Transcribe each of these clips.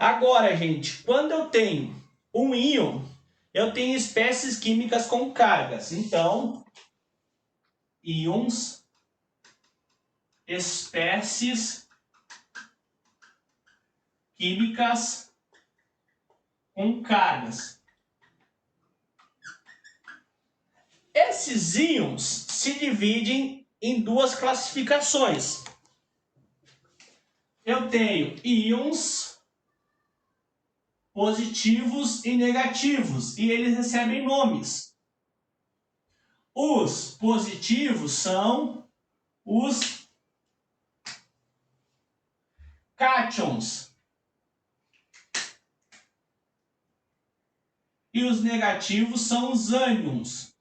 Agora, gente, quando eu tenho um íon, eu tenho espécies químicas com cargas. Então, íons, espécies químicas com cargas. Esses íons se dividem em duas classificações. Eu tenho íons positivos e negativos, e eles recebem nomes. Os positivos são os cátions. E os negativos são os ânions.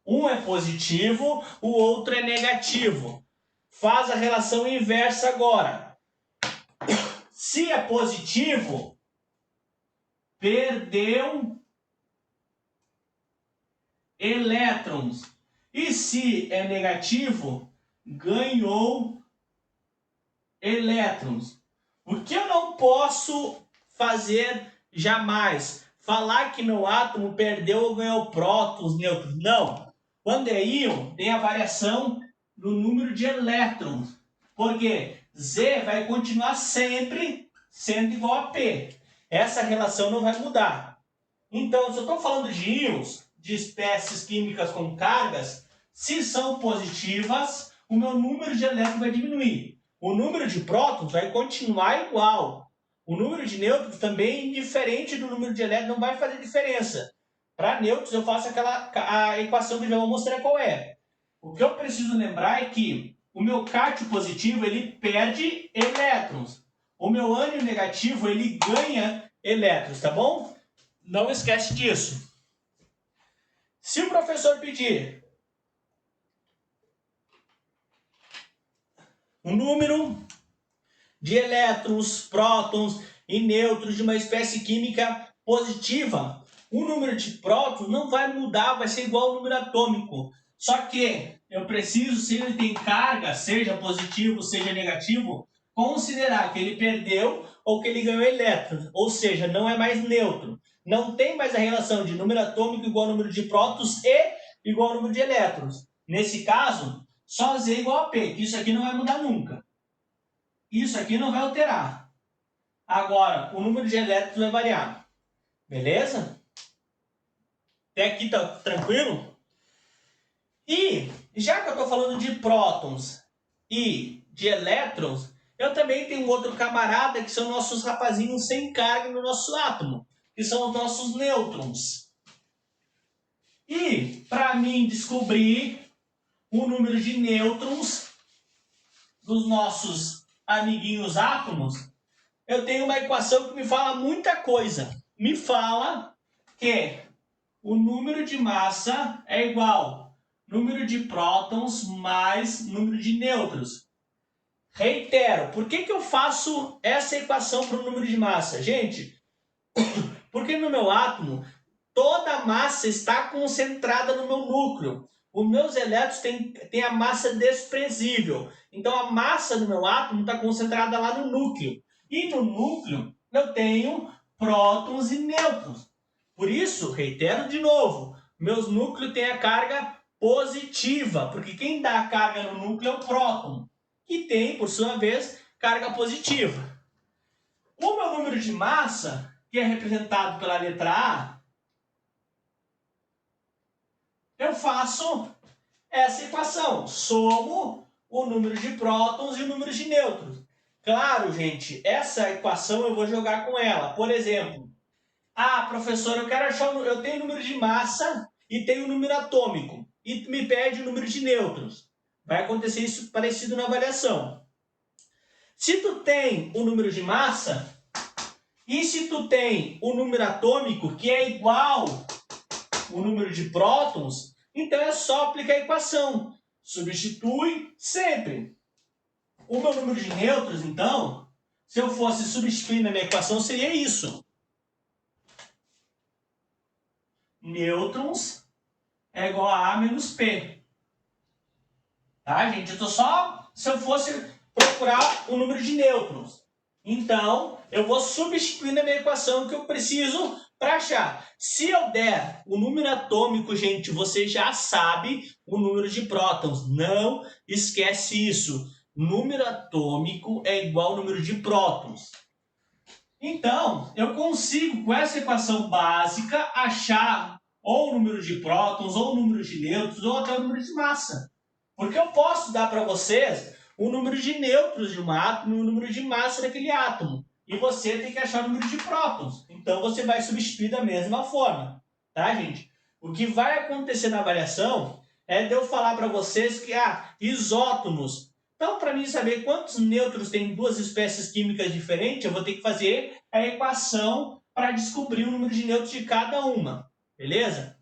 Um é positivo, o outro é negativo. Faz a relação inversa agora. Se é positivo, perdeu elétrons. E se é negativo, ganhou elétrons. O que eu não posso fazer jamais? Falar que meu átomo perdeu ou ganhou prótons, nêutrons. Não. Quando é íon, tem a variação no número de elétrons. Porque Z vai continuar sempre sendo igual a P. Essa relação não vai mudar. Então, se eu estou falando de íons, de espécies químicas com cargas, se são positivas, o meu número de elétrons vai diminuir. O número de prótons vai continuar igual. O número de nêutrons também, diferente do número de elétrons, não vai fazer diferença. Para nêutrons, eu faço a equação que eu já vou mostrar qual é. O que eu preciso lembrar é que o meu cátio positivo, ele perde elétrons. O meu ânion negativo, ele ganha elétrons, tá bom? Não esquece disso. Se o professor pedir um número de elétrons, prótons e nêutrons de uma espécie química positiva, o número de prótons não vai mudar, vai ser igual ao número atômico. Só que eu preciso, se ele tem carga, seja positivo, seja negativo, considerar que ele perdeu ou que ele ganhou elétrons, ou seja, não é mais neutro. Não tem mais a relação de número atômico igual ao número de prótons e igual ao número de elétrons. Nesse caso, só Z igual a P, que isso aqui não vai mudar nunca. Isso aqui não vai alterar. Agora, o número de elétrons vai variar. Beleza? Até aqui tá tranquilo? E, já que eu estou falando de prótons e de elétrons, eu também tenho um outro camarada que são nossos rapazinhos sem carga no nosso átomo, que são os nossos nêutrons. E, para mim descobrir o número de nêutrons dos nossos amiguinhos átomos, eu tenho uma equação que me fala muita coisa. Me fala que o número de massa é igual número de prótons mais número de nêutrons. Reitero, por que eu faço essa equação para o número de massa? Gente, porque no meu átomo, toda a massa está concentrada no meu núcleo. Os meus elétrons têm a massa desprezível. Então, a massa do meu átomo está concentrada lá no núcleo. E no núcleo, eu tenho prótons e nêutrons. Por isso, reitero de novo, meus núcleos têm a carga positiva, porque quem dá a carga no núcleo é o próton, que tem, por sua vez, carga positiva. O meu número de massa, que é representado pela letra A, eu faço essa equação. Somo o número de prótons e o número de nêutrons. Claro, gente, essa equação eu vou jogar com ela. Por exemplo, professor, eu tenho o número de massa e tenho o número atômico. E me pede o número de nêutrons. Vai acontecer isso parecido na avaliação. Se tu tem o número de massa e se tu tem o número atômico, que é igual o número de prótons, então é só aplicar a equação. Substitui sempre. O meu número de nêutrons, então, se eu fosse substituir na minha equação, seria isso. Nêutrons é igual a A menos P. Tá, gente? Se eu fosse procurar o número de nêutrons. Então, eu vou substituir na minha equação que eu preciso para achar. Se eu der o número atômico, gente, você já sabe o número de prótons. Não esquece isso. Número atômico é igual ao número de prótons. Então, eu consigo, com essa equação básica, achar ou o número de prótons, ou o número de nêutrons, ou até o número de massa. Porque eu posso dar para vocês o número de nêutrons de um átomo e o número de massa daquele átomo. E você tem que achar o número de prótons. Então, você vai substituir da mesma forma. Tá, gente? O que vai acontecer na avaliação é de eu falar para vocês que, isótonos. Então, para mim saber quantos nêutrons tem duas espécies químicas diferentes, eu vou ter que fazer a equação para descobrir o número de nêutrons de cada uma. Beleza?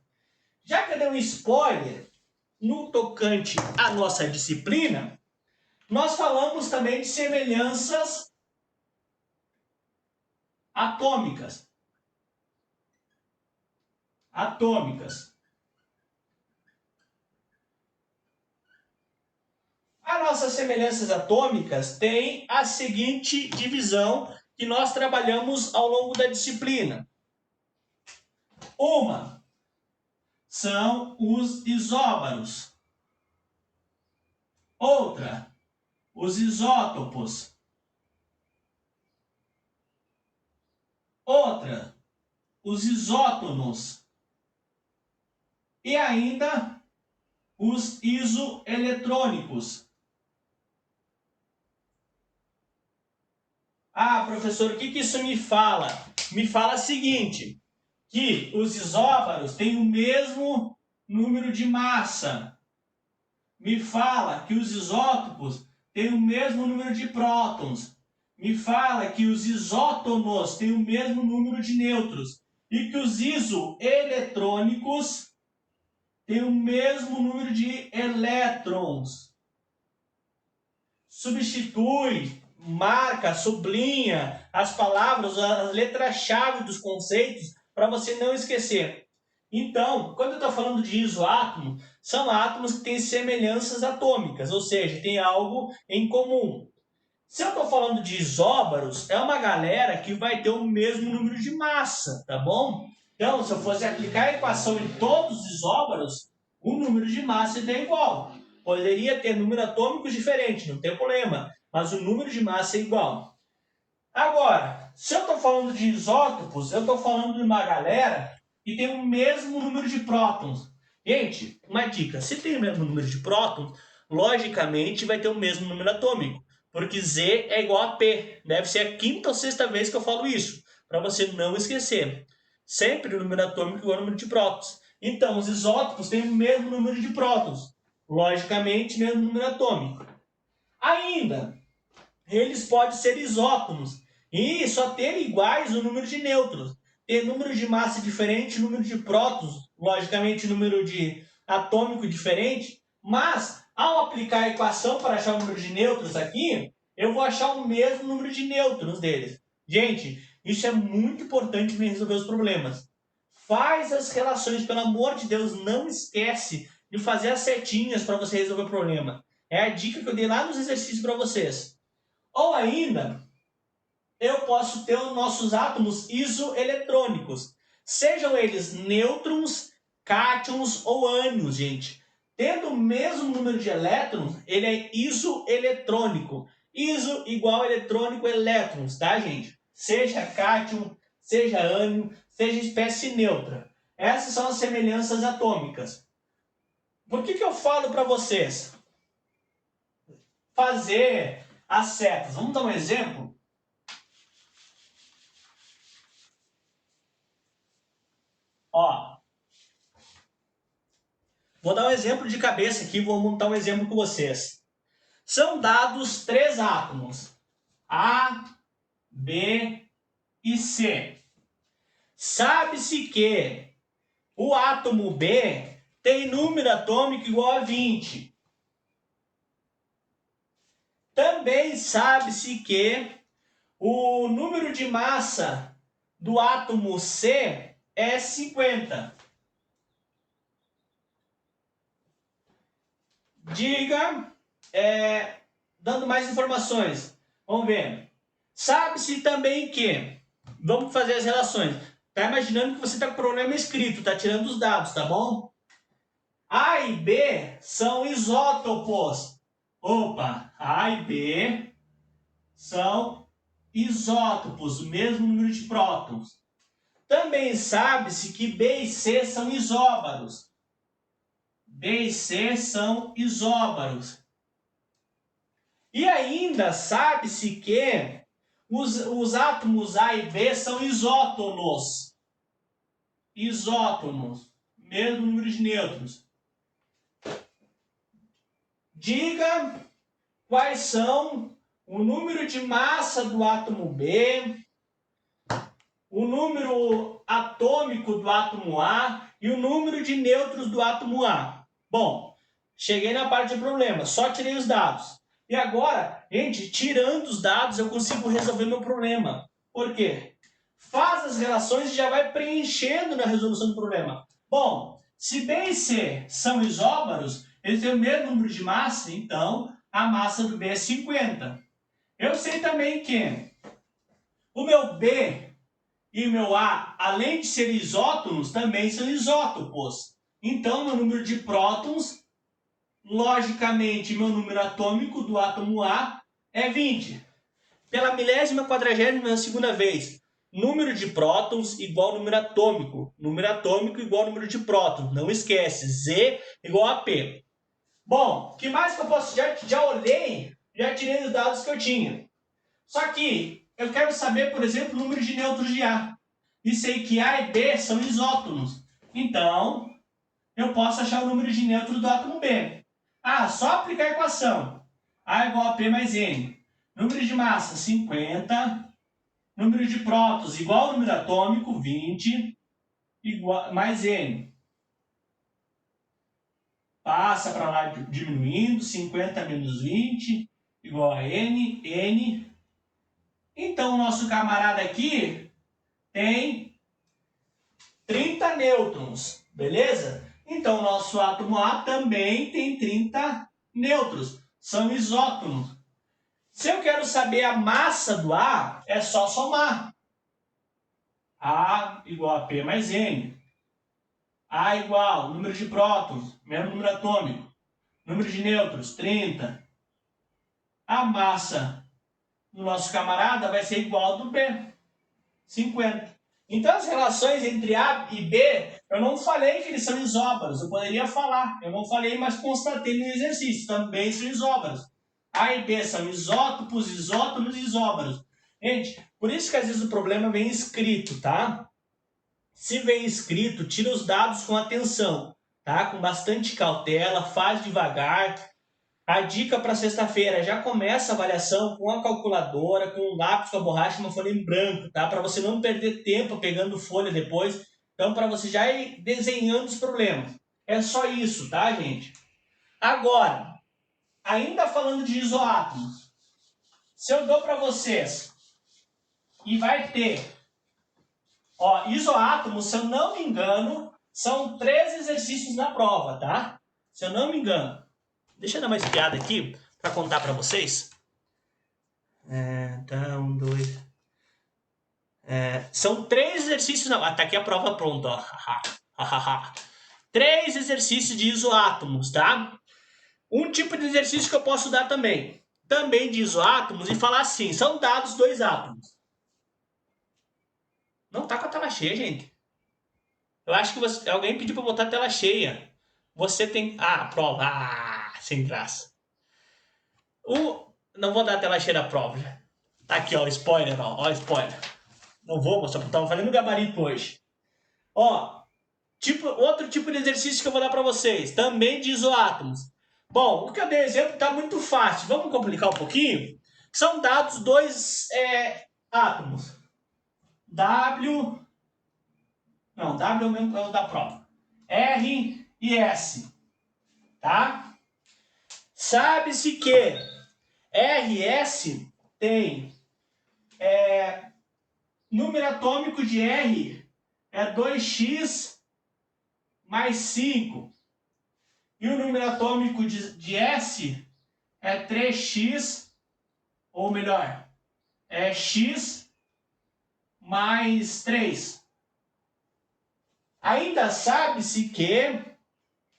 Já que eu dei um spoiler no tocante à nossa disciplina, nós falamos também de semelhanças atômicas. As nossas semelhanças atômicas têm a seguinte divisão que nós trabalhamos ao longo da disciplina. Uma são os isóbaros. Outra, os isótopos. Outra, os isótonos. E ainda os isoeletrônicos. Professor, o que isso me fala? Me fala o seguinte, que os isóbaros têm o mesmo número de massa. Me fala que os isótopos têm o mesmo número de prótons. Me fala que os isótonos têm o mesmo número de nêutrons. E que os isoeletrônicos têm o mesmo número de elétrons. Substitui, marca, sublinha as palavras, as letras-chave dos conceitos para você não esquecer. Então, quando eu estou falando de isoátomo, são átomos que têm semelhanças atômicas, ou seja, tem algo em comum. Se eu estou falando de isóbaros, é uma galera que vai ter o mesmo número de massa, tá bom? Então, se eu fosse aplicar a equação em todos os isóbaros, o número de massa é igual. Poderia ter número atômicos diferentes, não tem problema, mas o número de massa é igual. Agora, se eu estou falando de isótopos, eu estou falando de uma galera que tem o mesmo número de prótons. Gente, uma dica, se tem o mesmo número de prótons, logicamente vai ter o mesmo número atômico, porque Z é igual a P. Deve ser a quinta ou sexta vez que eu falo isso, para você não esquecer. Sempre o número atômico igual ao número de prótons. Então, os isótopos têm o mesmo número de prótons. Logicamente, mesmo número atômico. Ainda, eles podem ser isótonos e só ter iguais o número de nêutrons. Ter número de massa diferente, número de prótons, logicamente número de atômico diferente, mas ao aplicar a equação para achar o número de nêutrons aqui, eu vou achar o mesmo número de nêutrons deles. Gente, isso é muito importante para resolver os problemas. Faz as relações, pelo amor de Deus, não esquece de fazer as setinhas para você resolver o problema. É a dica que eu dei lá nos exercícios para vocês. Ou ainda, eu posso ter os nossos átomos isoeletrônicos. Sejam eles nêutrons, cátions ou ânions, gente. Tendo o mesmo número de elétrons, ele é isoeletrônico. Iso igual eletrônico elétrons, tá, gente? Seja cátion, seja ânion, seja espécie neutra. Essas são as semelhanças atômicas. Por que eu falo para vocês fazer as setas? Vamos dar um exemplo? Vou dar um exemplo de cabeça aqui, vou montar um exemplo com vocês. São dados 3 átomos, A, B e C. Sabe-se que o átomo B tem número atômico igual a 20. Também sabe-se que o número de massa do átomo C é 50. Diga dando mais informações. Vamos ver. Sabe-se também que... Vamos fazer as relações. Tá imaginando que você está com problema escrito, tá tirando os dados, tá bom? A e B são isótopos. Opa, A e B são isótopos, o mesmo número de prótons. Também sabe-se que B e C são isóbaros. B e C são isóbaros. E ainda sabe-se que os átomos A e B são isótonos. Isótonos, mesmo número de nêutrons. Diga quais são o número de massa do átomo B, o número atômico do átomo A e o número de nêutrons do átomo A. Bom, cheguei na parte de problema, só tirei os dados. E agora, gente, tirando os dados eu consigo resolver meu problema. Por quê? Faz as relações e já vai preenchendo na resolução do problema. Bom, se B e C são isóbaros, eles têm o mesmo número de massa, então a massa do B é 50. Eu sei também que o meu B e o meu A, além de serem isótonos, também são isótopos. Então, meu número de prótons, logicamente, meu número atômico do átomo A é 20. Pela 1042ª vez, número de prótons igual ao número atômico. Número atômico igual ao número de prótons. Não esquece, Z igual a P. Bom, o que mais que eu posso... Já olhei, já tirei os dados que eu tinha. Só que eu quero saber, por exemplo, o número de nêutrons de A. E sei que A e B são isótonos. Então, eu posso achar o número de nêutrons do átomo B. Ah, só aplicar a equação. A igual a P mais N. Número de massa, 50. Número de prótons igual ao número atômico, 20. Igual, mais N. Passa para lá diminuindo, 50 menos 20, igual a N, N. Então, o nosso camarada aqui tem 30 nêutrons, beleza? Então, o nosso átomo A também tem 30 nêutrons, são isótonos. Se eu quero saber a massa do A, é só somar. A igual a P mais N. A igual número de prótons, mesmo número atômico. Número de nêutrons, 30. A massa do nosso camarada vai ser igual ao do B, 50. Então, as relações entre A e B, eu não falei que eles são isóbaros. Eu poderia falar. Eu não falei, mas constatei no exercício. Também são isóbaros. A e B são isótopos, isótonos e isóbaros. Gente, por isso que às vezes o problema vem escrito, tá? Se vem escrito, tira os dados com atenção, tá? Com bastante cautela, faz devagar. A dica para sexta-feira, já começa a avaliação com a calculadora, com o lápis, com a borracha, uma folha em branco, tá? Para você não perder tempo pegando folha depois. Então, para você já ir desenhando os problemas. É só isso, tá, gente? Agora, ainda falando de isoátomos, se eu dou para vocês e vai ter, ó, isoátomos, se eu não me engano, são 3 exercícios na prova, tá? Se eu não me engano. Deixa eu dar uma espiada aqui para contar para vocês. Então, 2. São 3 exercícios. Não, tá aqui a prova pronta, ó. 3 exercícios de isoátomos, tá? Um tipo de exercício que eu posso dar também. Também de isoátomos e falar assim: são dados 2 átomos. Não tá com a tela cheia, gente. Eu acho que alguém pediu para botar a tela cheia. Você tem. Ah, prova. Ah, sem graça. Não vou dar a tela cheia da prova. Tá aqui, ó, spoiler, ó, spoiler. Não vou mostrar, porque tava fazendo gabarito hoje. Ó, outro tipo de exercício que eu vou dar para vocês, também de isoátomos. Bom, o que eu dei exemplo tá muito fácil. Vamos complicar um pouquinho? São dados 2 átomos. W é o mesmo da prova. R e S. Tá? Sabe-se que RS tem número atômico de R é 2x mais 5. E o número atômico de S é 3x, ou melhor, é x mais 3. Ainda sabe-se que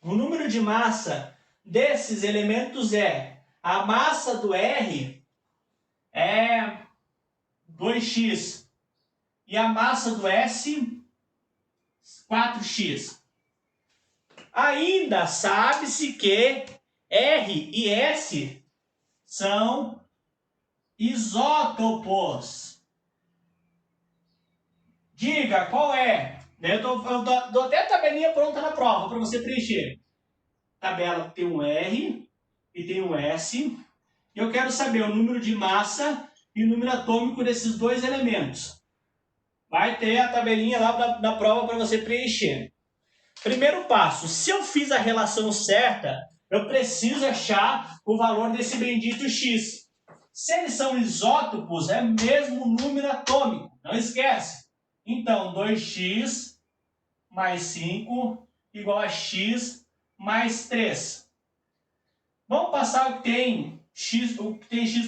o número de massa desses elementos é a massa do R é 2x e a massa do S 4x. Ainda sabe-se que R e S são isótopos. Diga qual é. Eu dou até a tabelinha pronta na prova para você preencher. Tabela tem um R e tem um S. E eu quero saber o número de massa e o número atômico desses dois elementos. Vai ter a tabelinha lá na prova para você preencher. Primeiro passo, se eu fiz a relação certa, eu preciso achar o valor desse bendito X. Se eles são isótopos, é mesmo número atômico, não esquece. Então, 2x mais 5 igual a x mais 3. Vamos passar o que tem x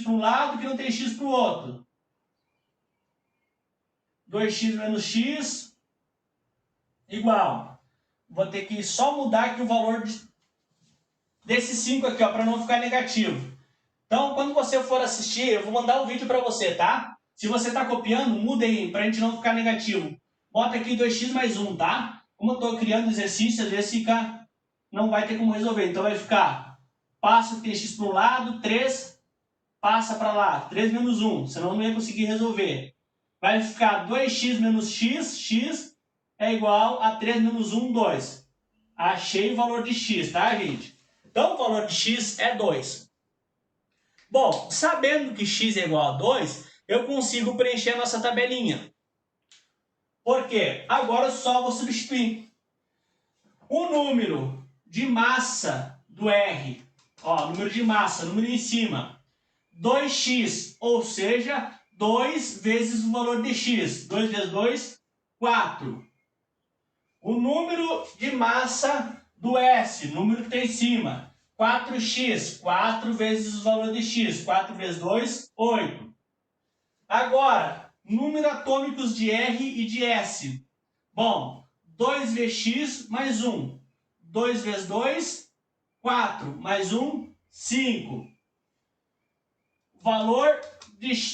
para um lado e o que não tem x para o outro. 2x menos x igual. Vou ter que só mudar aqui o valor desse 5 aqui, para não ficar negativo. Então, quando você for assistir, eu vou mandar um vídeo para você, tá? Se você está copiando, muda aí, para a gente não ficar negativo. Bota aqui 2x mais 1, tá? Como eu estou criando exercício, às vezes fica, não vai ter como resolver. Então, vai ficar, passa o que tem x para um lado, 3, passa para lá, 3 menos 1, senão não ia conseguir resolver. Vai ficar 2x menos x, x é igual a 3 menos 1, 2. Achei o valor de x, tá, gente? Então, o valor de x é 2. Bom, sabendo que x é igual a 2, eu consigo preencher a nossa tabelinha. Por quê? Agora eu só vou substituir. O número de massa do R, número de massa, número em cima, 2x, ou seja, 2 vezes o valor de x. 2 vezes 2, 4. O número de massa do S, número que tem em cima, 4x, 4 vezes o valor de x. 4 vezes 2, 8. Agora, número atômicos de R e de S. Bom, 2 vezes x mais 1. 2 vezes 2, 4. Mais 1, 5. Valor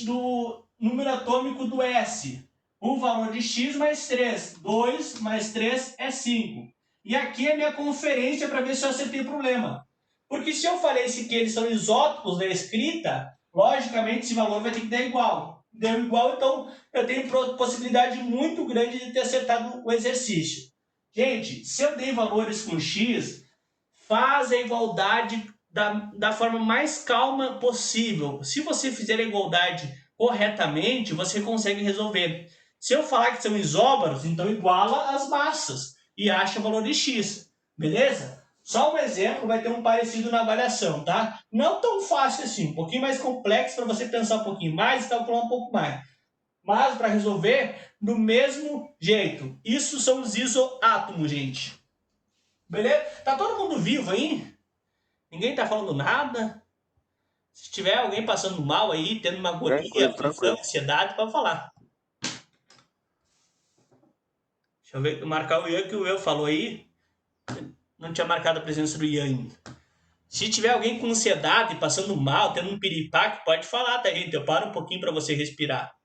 do número atômico do S. O valor de x mais 3. 2 mais 3 é 5. E aqui é minha conferência para ver se eu acertei o problema. Porque se eu falei que eles são isótopos da escrita, logicamente esse valor vai ter que dar igual. Deu igual, então eu tenho possibilidade muito grande de ter acertado o exercício. Gente, se eu dei valores com x, faz a igualdade da forma mais calma possível. Se você fizer a igualdade corretamente, você consegue resolver. Se eu falar que são isóbaros, então iguala as massas e acha o valor de x. Beleza? Só um exemplo, vai ter um parecido na avaliação, tá? Não tão fácil assim, um pouquinho mais complexo para você pensar um pouquinho mais e calcular um pouco mais. Mas para resolver, do mesmo jeito. Isso são os isoátomos, gente. Beleza? Tá todo mundo vivo aí? Ninguém tá falando nada? Se tiver alguém passando mal aí, tendo uma agonia, aflição, ansiedade, pode falar. Deixa eu ver, marcar o Ian, que o Ian falou aí. Não tinha marcado a presença do Ian ainda. Se tiver alguém com ansiedade, passando mal, tendo um piripaque, pode falar, tá, gente? Eu paro um pouquinho para você respirar.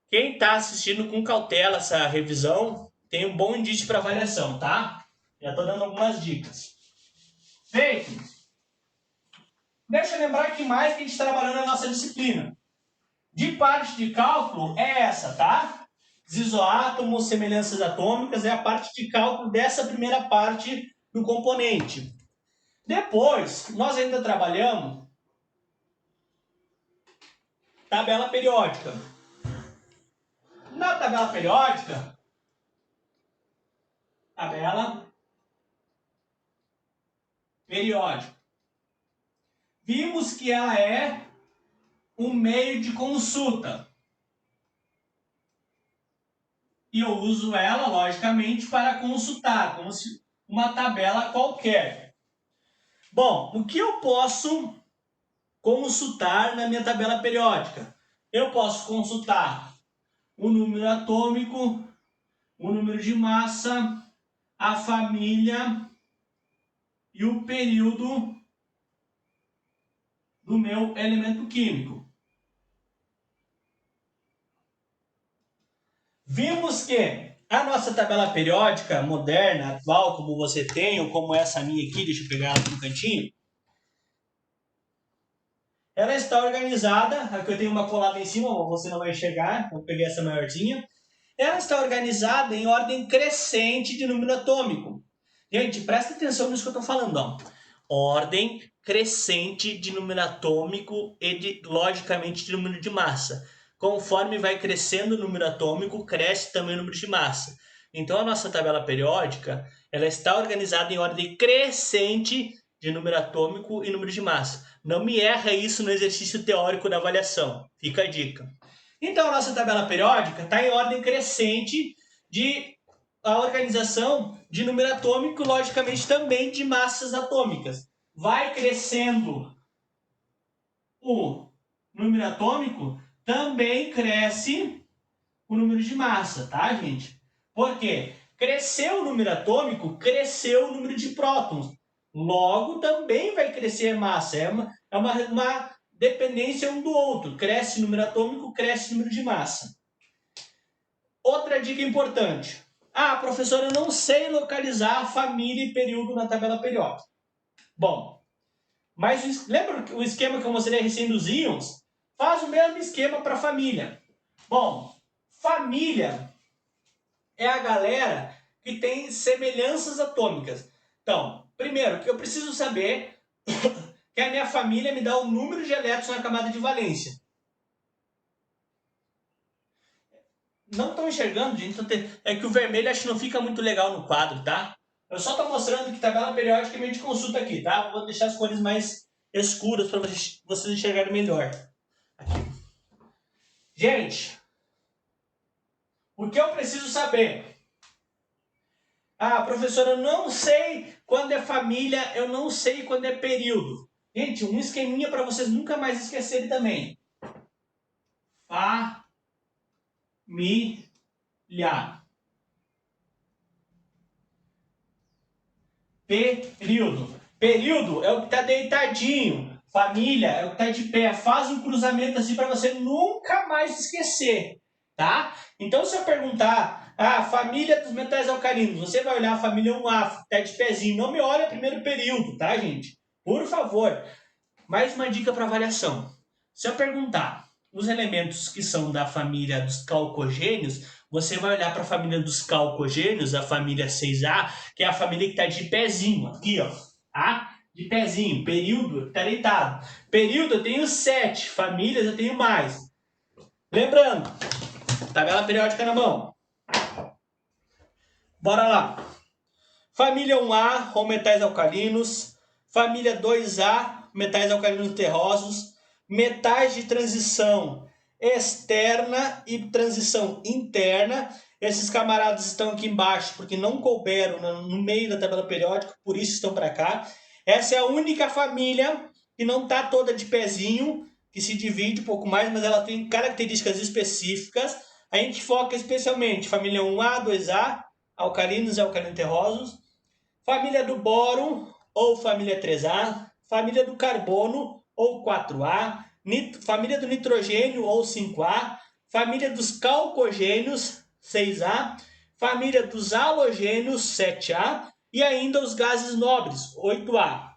Quem tá assistindo com cautela essa revisão, tem um bom indício para avaliação, tá? Já tô dando algumas dicas. Feito. Deixa eu lembrar que mais que a gente trabalhou na nossa disciplina. De parte de cálculo é essa, tá? Isoátomos, semelhanças atômicas, é a parte de cálculo dessa primeira parte do componente. Depois, nós ainda trabalhamos tabela periódica. Na tabela periódica, vimos que ela é um meio de consulta. E eu uso ela, logicamente, para consultar, como se uma tabela qualquer. Bom, o que eu posso consultar na minha tabela periódica? Eu posso consultar o número atômico, o número de massa, a família e o período do meu elemento químico. Vimos que a nossa tabela periódica moderna, atual, como você tem, ou como essa minha aqui, deixa eu pegar ela no cantinho, ela está organizada, aqui eu tenho uma colada em cima, você não vai enxergar, eu peguei essa maiorzinha. Ela está organizada em ordem crescente de número atômico. Gente, presta atenção nisso que eu estou falando, ó. Ordem crescente de número atômico e, logicamente, de número de massa. Conforme vai crescendo o número atômico, cresce também o número de massa. Então, a nossa tabela periódica, ela está organizada em ordem crescente de número atômico e número de massa. Não me erra isso no exercício teórico da avaliação. Fica a dica. Então, a nossa tabela periódica está em ordem crescente de a organização de número atômico, logicamente também de massas atômicas. Vai crescendo o número atômico, também cresce o número de massa, tá, gente? Por quê? Cresceu o número atômico, cresceu o número de prótons. Logo, também vai crescer a massa. É uma dependência um do outro. Cresce o número atômico, cresce o número de massa. Outra dica importante. Ah, professor, eu não sei localizar a família e período na tabela periódica. Bom, mas lembra o esquema que eu mostrei recém dos íons? Faz o mesmo esquema para família. Bom, família é a galera que tem semelhanças atômicas. Então, primeiro, que eu preciso saber que a minha família me dá o número de elétrons na camada de valência. Não estão enxergando, gente? É que o vermelho acho que não fica muito legal no quadro, tá? Eu só estou mostrando que tabela periódica a gente consulta aqui, tá? Vou deixar as cores mais escuras para vocês enxergarem melhor. Aqui. Gente, o que eu preciso saber? Ah, professor, eu não sei quando é família, eu não sei quando é período. Gente, um esqueminha para vocês nunca mais esquecerem também. Família. Período. Período é o que está deitadinho. Família é o que está de pé. Faz um cruzamento assim para você nunca mais esquecer, tá? Então, se eu perguntar a família dos metais alcalinos, você vai olhar a família 1A, que está de pezinho. Não me olha primeiro período, tá, gente? Por favor. Mais uma dica para avaliação. Se eu perguntar os elementos que são da família dos calcogênios, você vai olhar para a família dos calcogênios, a família 6A, que é a família que está de pezinho, aqui, ó, tá? De pezinho, período, está deitado. Período eu tenho 7, famílias eu tenho mais. Lembrando, tabela periódica na mão. Bora lá. Família 1A, com metais alcalinos. Família 2A, metais alcalinos terrosos. Metais de transição externa e transição interna. Esses camaradas estão aqui embaixo porque não couberam no meio da tabela periódica, por isso estão para cá. Essa é a única família que não está toda de pezinho, que se divide um pouco mais, mas ela tem características específicas. A gente foca especialmente família 1A, 2A, alcalinos e alcalinos terrosos. Família do boro ou família 3A. Família do carbono ou 4A. Família do nitrogênio ou 5A. Família dos calcogênios 6A. Família dos halogênios 7A. E ainda os gases nobres 8A.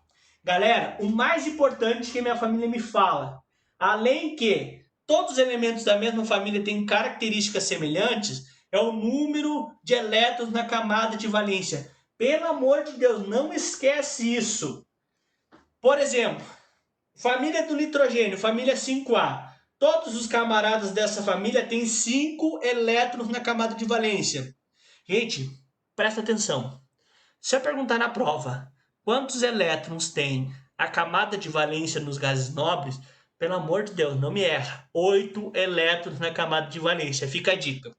Galera, o mais importante que minha família me fala, além que todos os elementos da mesma família têm características semelhantes, é o número de elétrons na camada de valência. Pelo amor de Deus, não esquece isso. Por exemplo, família do nitrogênio, família 5A. Todos os camaradas dessa família têm 5 elétrons na camada de valência. Gente, presta atenção. Se eu perguntar na prova quantos elétrons tem a camada de valência nos gases nobres, pelo amor de Deus, não me erra. 8 elétrons na camada de valência. Fica a dica.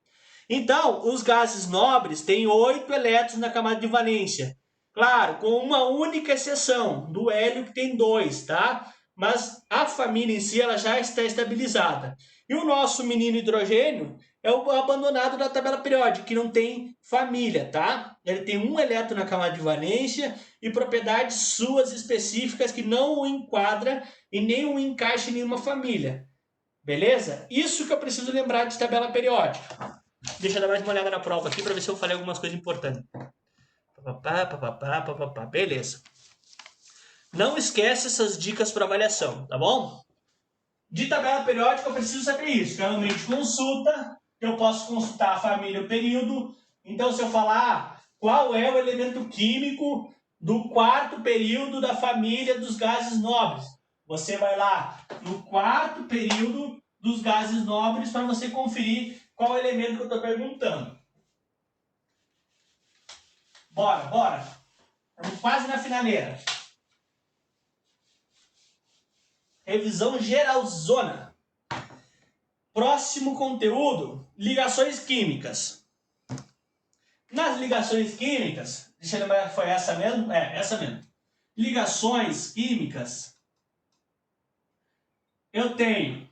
Então, os gases nobres têm 8 elétrons na camada de valência. Claro, com uma única exceção, do hélio que tem 2, tá? mas a família em si ela já está estabilizada. E o nosso menino hidrogênio é o abandonado da tabela periódica, que não tem família, tá? Ele tem um elétron na camada de valência e propriedades suas específicas que não o enquadra e nem o encaixa em nenhuma família. Beleza? Isso que eu preciso lembrar de tabela periódica. Deixa eu dar mais uma olhada na prova aqui para ver se eu falei algumas coisas importantes. Beleza. Não esquece essas dicas para avaliação, tá bom? De tabela periódica eu preciso saber isso. Realmente consulta, que eu posso consultar a família e o período. Então se eu falar qual é o elemento químico do quarto período da família dos gases nobres, você vai lá no quarto período dos gases nobres para você conferir qual é o elemento que eu estou perguntando. Bora. Estamos quase na finaleira. Revisão geralzona. Próximo conteúdo, ligações químicas. Nas ligações químicas, deixa eu lembrar, foi essa mesmo? É, essa mesmo. Ligações químicas, eu tenho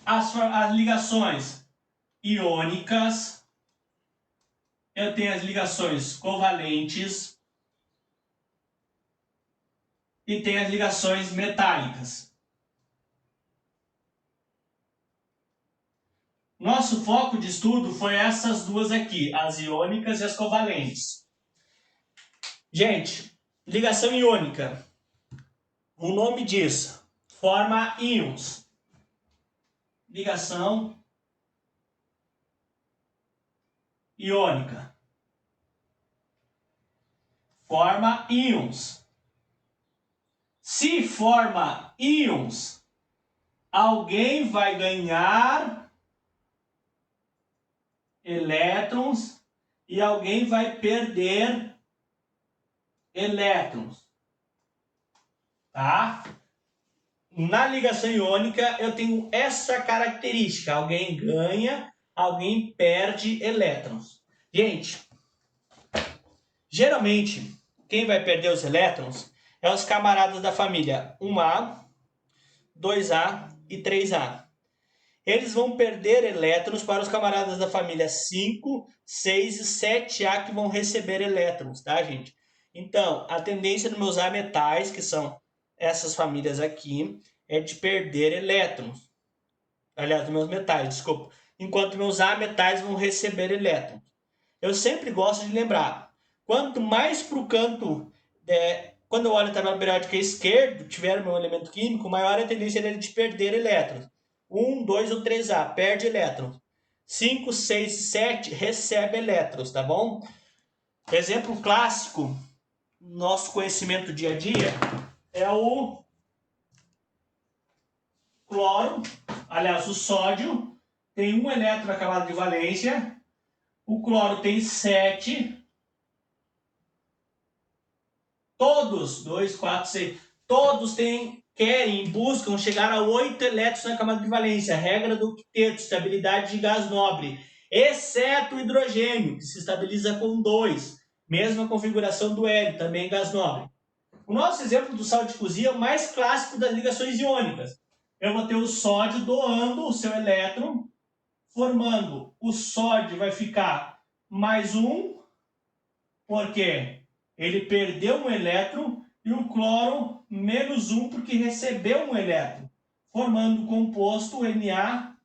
as ligações iônicas, eu tenho as ligações covalentes e tenho as ligações metálicas. Nosso foco de estudo foi essas duas aqui, as iônicas e as covalentes. Gente, ligação iônica, o nome diz, forma íons. Ligação iônica. Forma íons. Se forma íons, alguém vai ganhar elétrons e alguém vai perder elétrons. Tá? Na ligação iônica eu tenho essa característica. Alguém ganha, alguém perde elétrons. Gente, geralmente quem vai perder os elétrons é os camaradas da família 1A, 2A e 3A. Eles vão perder elétrons para os camaradas da família 5, 6 e 7A que vão receber elétrons, tá, gente? Então, a tendência dos meus A metais, que são essas famílias aqui, é de perder elétrons. Aliás, dos meus metais, desculpa. Enquanto meus A metais vão receber elétrons. Eu sempre gosto de lembrar, quanto mais para o canto, quando eu olho a tabela periódica esquerdo, tiver o meu elemento químico, maior é a tendência dele de perder elétrons. 1, 2 ou 3A, perde elétrons. 5, 6 e 7 recebe elétrons, tá bom? Exemplo clássico, nosso conhecimento dia a dia, é o cloro, aliás, o sódio, tem um elétron na camada de valência, o cloro tem 7, todos, 2, 4, 6, todos buscam chegar a 8 elétrons na camada de valência, regra do octeto, estabilidade de gás nobre, exceto o hidrogênio, que se estabiliza com 2, mesma configuração do hélio, também gás nobre. O nosso exemplo do sal de cozinha é o mais clássico das ligações iônicas. Eu vou ter o sódio doando o seu elétron, formando o sódio vai ficar mais 1, porque ele perdeu um elétron, e o cloro menos 1 porque recebeu um elétron, formando o composto NaCl,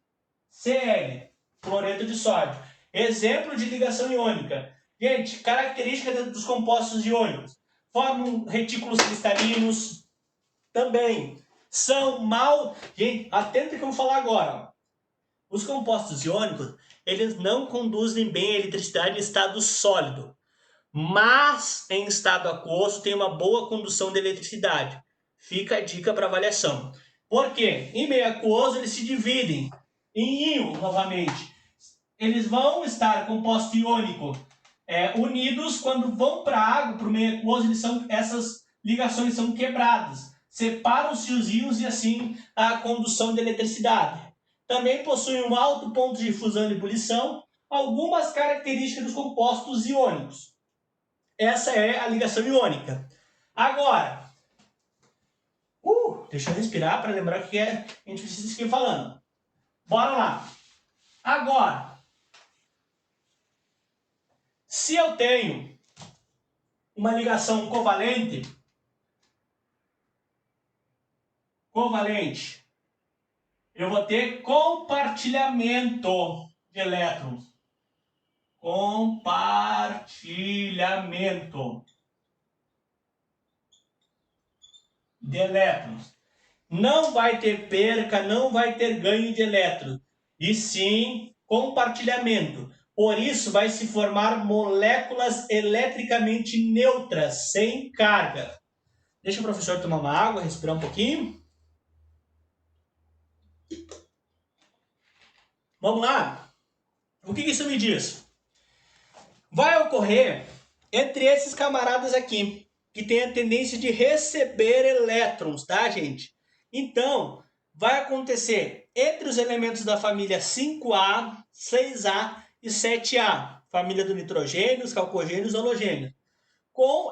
cloreto de sódio. Exemplo de ligação iônica. Gente, característica dos compostos iônicos. Formam retículos cristalinos, também são mal... Gente, atenta que eu vou falar agora. Os compostos iônicos, eles não conduzem bem a eletricidade em estado sólido, mas em estado aquoso tem uma boa condução de eletricidade. Fica a dica para avaliação. Por quê? Em meio aquoso eles se dividem em íons novamente. Eles vão estar composto iônico unidos, quando vão para a água, para o meio aquoso, essas ligações são quebradas. Separam-se os íons e assim a condução de eletricidade. Também possuem um alto ponto de fusão e ebulição, algumas características dos compostos iônicos. Essa é a ligação iônica. Agora, Deixa eu respirar para lembrar o que a gente precisa seguir falando. Bora lá. Agora, se eu tenho uma ligação covalente, eu vou ter compartilhamento de elétrons. Compartilhamento de elétrons. Não vai ter perca, não vai ter ganho de elétrons, e sim compartilhamento. Por isso vai se formar moléculas eletricamente neutras, sem carga. Deixa o professor tomar uma água, respirar um pouquinho. Vamos lá? O que isso me diz? Vai ocorrer entre esses camaradas aqui, que tem a tendência de receber elétrons, tá, gente? Então, vai acontecer entre os elementos da família 5A, 6A e 7A, família do nitrogênio, calcogênios e halogênios,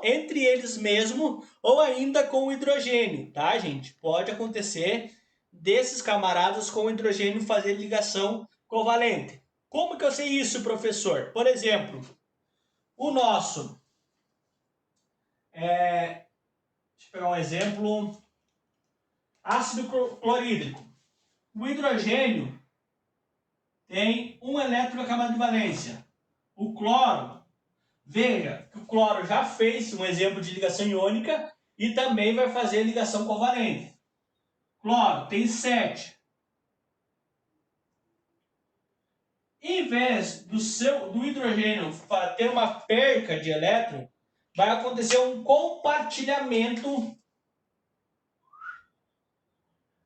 entre eles mesmo ou ainda com o hidrogênio, tá, gente? Pode acontecer desses camaradas com o hidrogênio fazer ligação covalente. Como que eu sei isso, professor? Por exemplo, o nosso, deixa eu pegar um exemplo, ácido clorídrico. O hidrogênio tem um elétron na camada de valência. O cloro, veja que o cloro já fez um exemplo de ligação iônica e também vai fazer ligação covalente. Cloro tem 7. Em vez do hidrogênio ter uma perca de elétron, vai acontecer um compartilhamento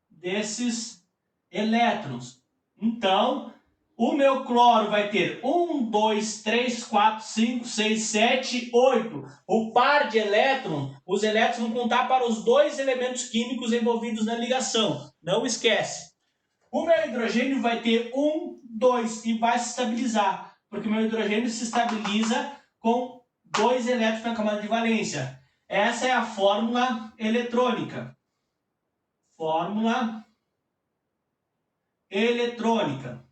desses elétrons. Então, o meu cloro vai ter 1, 2, 3, 4, 5, 6, 7, 8. O par de elétrons, os elétrons vão contar para os dois elementos químicos envolvidos na ligação. Não esquece. O meu hidrogênio vai ter 1, 2 e vai se estabilizar, porque o meu hidrogênio se estabiliza com 2 elétrons na camada de valência. Essa é a fórmula eletrônica. Fórmula eletrônica.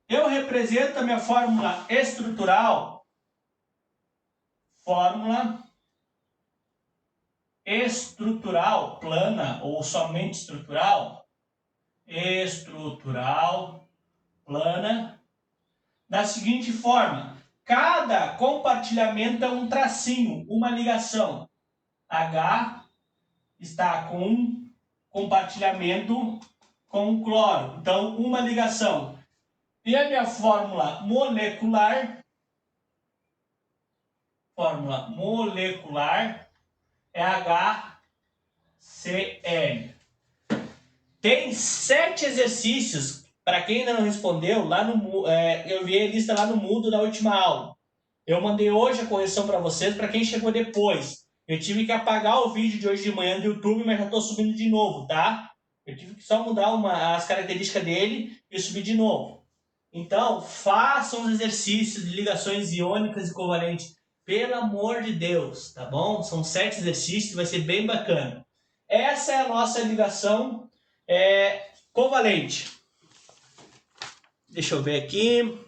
Eu represento a minha fórmula estrutural. Fórmula estrutural, plana ou somente estrutural. Estrutural, plana, da seguinte forma: cada compartilhamento é um tracinho, uma ligação. H está com um compartilhamento com o cloro, então uma ligação. E a minha fórmula molecular é HCl. Tem 7 exercícios, para quem ainda não respondeu, lá no, eu vi a lista lá no Moodle da última aula. Eu mandei hoje a correção para vocês, para quem chegou depois. Eu tive que apagar o vídeo de hoje de manhã do YouTube, mas já estou subindo de novo, tá? Eu tive que só mudar as características dele e subir de novo. Então, façam os exercícios de ligações iônicas e covalentes. Pelo amor de Deus, tá bom? São 7 exercícios, vai ser bem bacana. Essa é a nossa ligação covalente. Deixa eu ver aqui.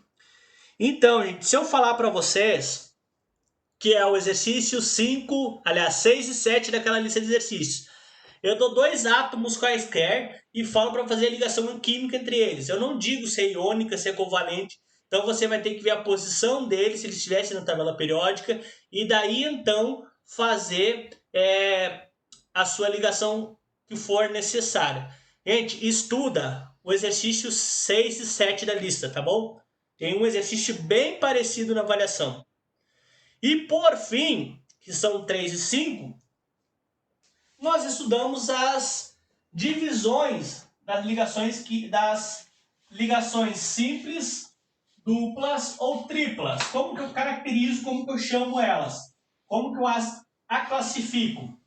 Então, gente, se eu falar para vocês que é o exercício 6 e 7 daquela lista de exercícios, eu dou 2 átomos quaisquer e falo para fazer a ligação química entre eles. Eu não digo se é iônica, se é covalente. Então você vai ter que ver a posição deles, se eles estivessem na tabela periódica, e daí então fazer a sua ligação que for necessária. Gente, estuda o exercício 6 e 7 da lista, tá bom? Tem um exercício bem parecido na avaliação. E por fim, que são 3 e 5, nós estudamos as divisões das ligações simples, duplas ou triplas. Como que eu caracterizo, como que eu chamo elas? Como que eu as classifico?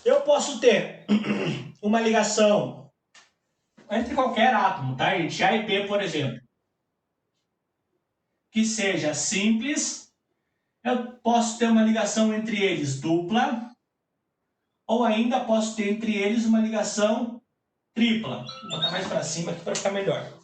Eu posso ter uma ligação entre qualquer átomo, tá, gente? A e P, por exemplo, que seja simples Eu posso ter uma ligação entre eles dupla, ou ainda posso ter entre eles uma ligação tripla. Vou botar mais para cima aqui para ficar melhor.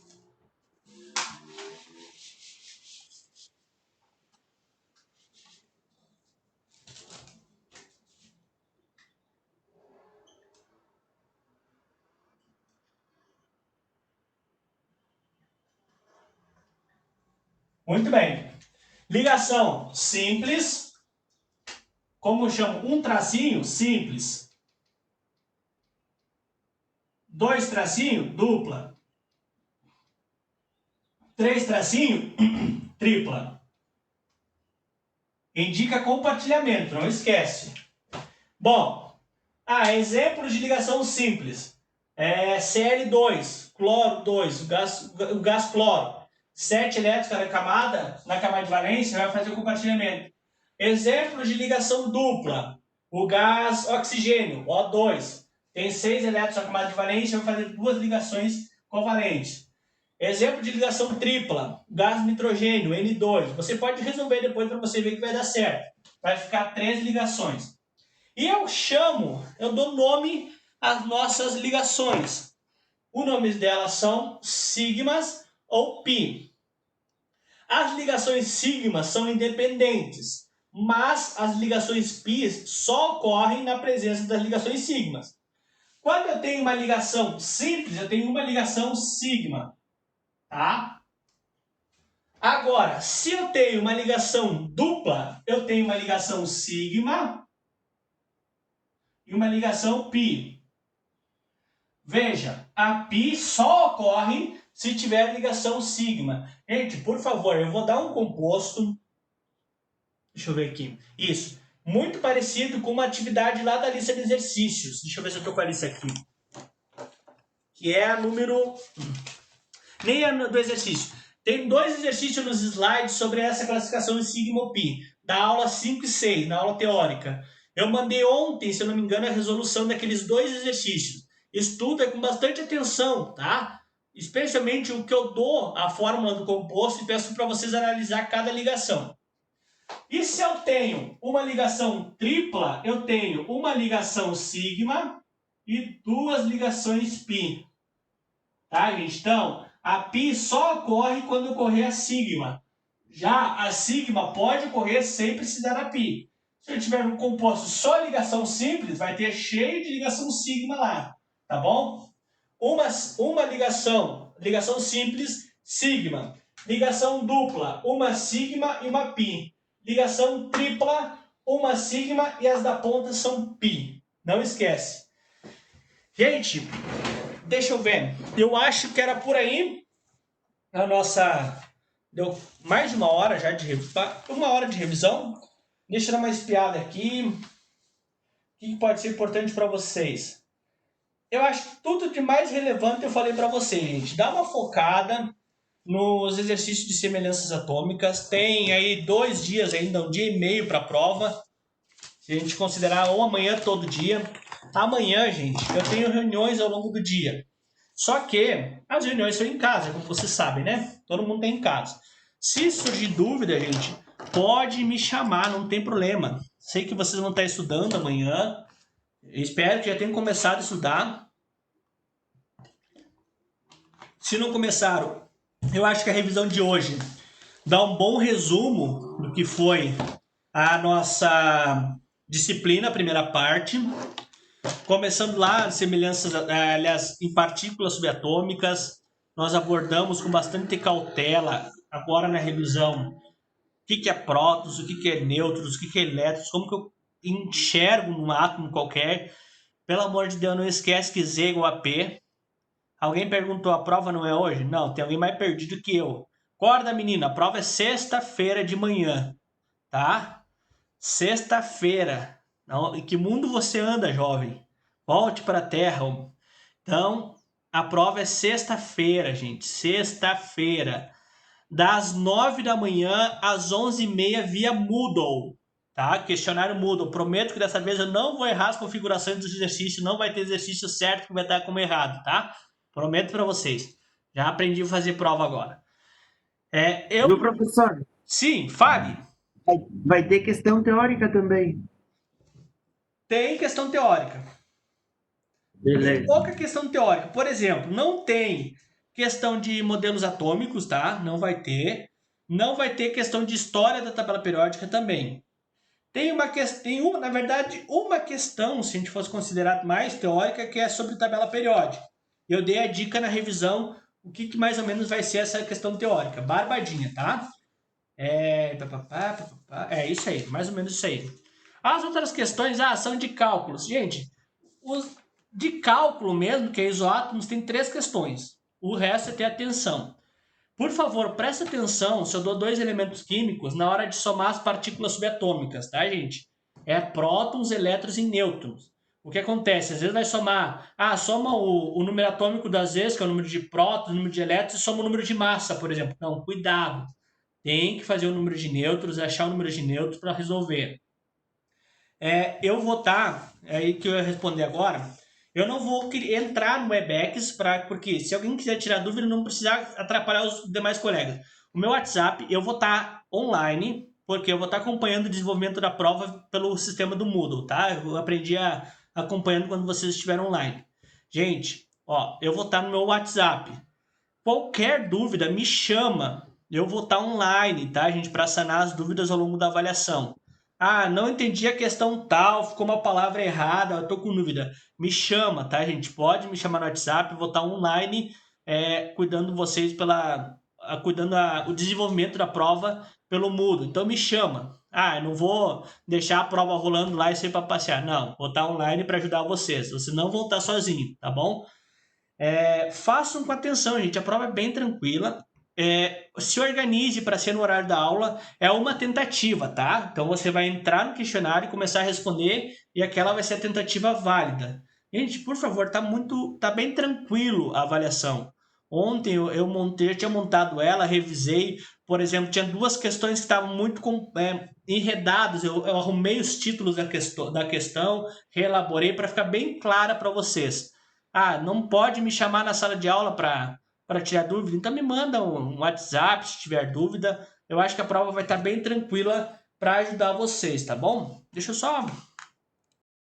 Muito bem. Ligação simples. Como eu chamo? Um tracinho, simples. Dois tracinho, dupla. Três tracinho, tripla. Indica compartilhamento, não esquece. Bom, exemplos de ligação simples. Cl2, cloro 2, o gás cloro. 7 elétrons na camada de valência vai fazer o compartilhamento. Exemplos de ligação dupla. O gás oxigênio, O2. Tem 6 elétrons na camada de valência, vai fazer 2 ligações covalentes. Exemplo de ligação tripla. Gás nitrogênio, N2. Você pode resolver depois para você ver que vai dar certo. Vai ficar 3 ligações. E eu dou nome às nossas ligações. Os nomes delas são sigmas ou pi. As ligações sigmas são independentes, mas as ligações pi só ocorrem na presença das ligações sigmas. Quando eu tenho uma ligação simples, eu tenho uma ligação sigma, tá? Agora, se eu tenho uma ligação dupla, eu tenho uma ligação sigma e uma ligação pi. Veja, a pi só ocorre se tiver ligação sigma. Gente, por favor, eu vou dar um composto. Deixa eu ver aqui. Isso. Muito parecido com uma atividade lá da lista de exercícios. Deixa eu ver se eu estou com a lista aqui. Que é a número... Nem é do exercício. Tem 2 exercícios nos slides sobre essa classificação de sigma ou pi. Da aula 5 e 6, na aula teórica. Eu mandei ontem, se eu não me engano, a resolução daqueles 2 exercícios. Estuda com bastante atenção, tá? Especialmente o que eu dou, a fórmula do composto, e peço para vocês analisar cada ligação. E se eu tenho uma ligação tripla, eu tenho uma ligação sigma e 2 ligações pi. Tá, gente? Então, a pi só ocorre quando ocorrer a sigma. Já a sigma pode ocorrer sem precisar da pi. Se eu tiver um composto só ligação simples, vai ter cheio de ligação sigma lá. Tá bom? Uma ligação simples, sigma. Ligação dupla, uma sigma e uma pi. Ligação tripla, uma sigma e as da ponta são pi. Não esquece. Gente, deixa eu ver. Eu acho que era por aí a nossa... Deu mais de uma hora já de revisão. Deixa eu dar uma espiada aqui. O que pode ser importante para vocês? Eu acho que tudo de mais relevante eu falei para vocês, gente. Dá uma focada nos exercícios de semelhanças atômicas. Tem aí 2 dias ainda, 1 dia e meio para a prova. Se a gente considerar ou amanhã todo dia. Amanhã, gente, eu tenho reuniões ao longo do dia. Só que as reuniões são em casa, como vocês sabem, né? Todo mundo tem em casa. Se surgir dúvida, gente, pode me chamar, não tem problema. Sei que vocês vão estar estudando amanhã. Eu espero que já tenham começado a estudar. Se não começaram, eu acho que a revisão de hoje dá um bom resumo do que foi a nossa disciplina, a primeira parte. Começando lá, semelhanças, aliás, em partículas subatômicas, nós abordamos com bastante cautela, agora na revisão, o que é prótons, o que é nêutrons, o que é elétrons, como que eu enxergo num átomo qualquer. Pelo amor de Deus, não esquece que Z é igual a P. Alguém perguntou, a prova não é hoje? Não, tem alguém mais perdido que eu. Acorda, menina, a prova é sexta-feira de manhã, tá? Sexta-feira. Em que mundo você anda, jovem? Volte para a terra. Então, a prova é sexta-feira, gente. Sexta-feira. Das 9 da manhã às 11h30 via Moodle. Tá? Questionário Moodle. Prometo que dessa vez eu não vou errar as configurações dos exercícios. Não vai ter exercício certo que vai estar como errado, tá? Prometo para vocês. Já aprendi a fazer prova agora. Meu professor. Sim, fale. Vai ter questão teórica também. Tem questão teórica. Tem Beleza. pouca questão teórica. Por exemplo, não tem questão de modelos atômicos, tá? Não vai ter. Não vai ter questão de história da tabela periódica também. Tem uma questão, na verdade, uma questão, se a gente fosse considerar mais teórica, que é sobre tabela periódica. Eu dei a dica na revisão, o que mais ou menos vai ser essa questão teórica. Barbadinha, tá? É isso aí, mais ou menos isso aí. As outras questões, são de cálculos. Gente, os de cálculo mesmo, que é isótomos, tem 3 questões. O resto é ter atenção. Por favor, preste atenção se eu dou 2 elementos químicos na hora de somar as partículas subatômicas, tá, gente? É prótons, elétrons e nêutrons. O que acontece? Às vezes vai somar, soma o número atômico das vezes, que é o número de prótons, o número de elétrons, e soma o número de massa, por exemplo. Não, cuidado. Tem que fazer o número de nêutrons, achar o número de nêutrons para resolver. Eu vou estar, é aí que eu ia responder agora, eu não vou entrar no Webex, porque se alguém quiser tirar dúvida, não precisar atrapalhar os demais colegas. O meu WhatsApp, eu vou estar online, porque eu vou estar acompanhando o desenvolvimento da prova pelo sistema do Moodle, tá? Eu aprendi acompanhando quando vocês estiveram online. Gente, ó, eu vou estar no meu WhatsApp. Qualquer dúvida, me chama. Eu vou estar online, tá, gente, para sanar as dúvidas ao longo da avaliação. Não entendi a questão tal, ficou uma palavra errada, eu tô com dúvida. Me chama, tá, gente? Pode me chamar no WhatsApp, eu vou estar online, cuidando vocês cuidando o desenvolvimento da prova pelo Moodle. Então me chama. Eu não vou deixar a prova rolando lá e sair para passear. Não, vou estar online para ajudar vocês. Vocês não vão estar sozinhos, tá bom? Façam com atenção, gente. A prova é bem tranquila. Se organize para ser no horário da aula. É uma tentativa, tá? Então você vai entrar no questionário e começar a responder, e aquela vai ser a tentativa válida. Gente, por favor, tá bem tranquilo a avaliação. Ontem eu tinha montado ela, revisei. Por exemplo, tinha 2 questões que estavam muito enredadas. Eu arrumei os títulos da questão, reelaborei para ficar bem clara para vocês. Não pode me chamar na sala de aula para tirar dúvida, então me manda um WhatsApp se tiver dúvida. Eu acho que a prova vai estar bem tranquila para ajudar vocês, tá bom? Deixa eu só